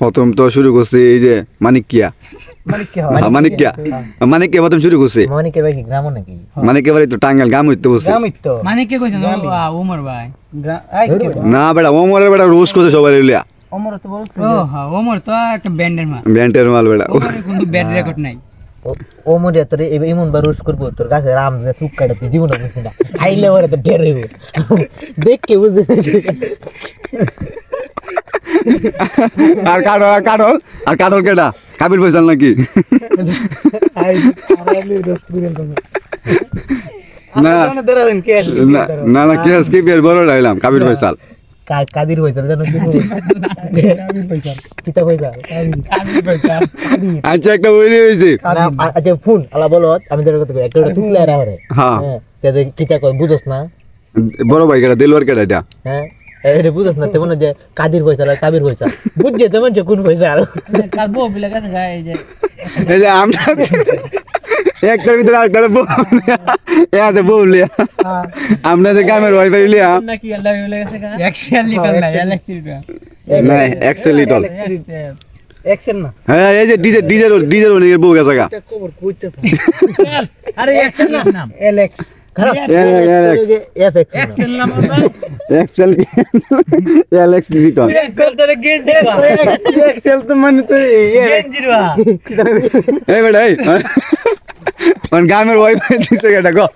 প্রথম তো শুরু করছে এই যে মানিকিয়া মানিকিয়া প্রথম শুরু করছে মানিকের ভাই কি গ্রাম নাকি মানিকিয়া বাড়ি তো টাঙ্গাইল গাম হইতে বসে মানিকে কইছেন ওমর ভাই না বেটা ওমরের বেটা রোজ করছে সবাই লিয়া ওমর তো বলছে ও হ্যাঁ ওমর তো একটা ব্যান্ডের মাল বেটা ওমরের কোনো ব্যাড রেকর্ড নাই ও মরে তোর এমন বার রোস্ট করবো তোর কাছে রাম যে সুখ কাটাতে জীবন না খাইলে ওরে তো ঢের হইব দেখকে বুঝতে আর কাটল কেডা কাবির ফয়সাল নাকি না না না কে স্কিপ এর বড় ডাইলাম কাবির ফয়সাল কাদির হইতো জানো কি কাদির পয়সা কিতা পয়সা কাদির পয়সা আচ্ছা একটা বলি হইছে আচ্ছা ফোন আলা বলো আমি তোর কথা একটা টুকলা রাহরে হ্যাঁ যে কিতা কই বুঝছ না বড় ভাই কেডা দেলওয়ার কেডা এটা হ্যাঁ এটা বুঝছ না তেমন যে কাদির পয়সা আর কাবির পয়সা বুঝছে তেমন যে কোন পয়সা আর কালবো বিলা কাছে গায় এই যে আমরা একটার ভিতরে আরেকটা বউলিয়া আমরা যে গ্রামের ওয়াইফাই লিয়া নাকি আল্লাহ বিলা কাছে গায় এক্সেল লিটল না ইলেকট্রিক না এক্সেল লিটল এক্সেল না হ্যাঁ এই যে ডিজেল ওনের বউ গেছে গা খবর কইতে আরে এক্সেল নাম এলএক্স খারাপ এফএক্স এক্সেল নাম এক্সেল এলএক্স লিটল এক্সেল তোরে গেঞ্জি এক্সেল তো মানে তো গেঞ্জিরবা এই বেটা এই কোন গ্রামের ওয়াইফাই দিছে কেডা গো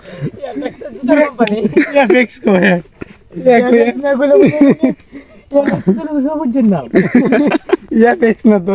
কোম্পানি এফএক্স কো হ্যাঁ এফএক্স না তো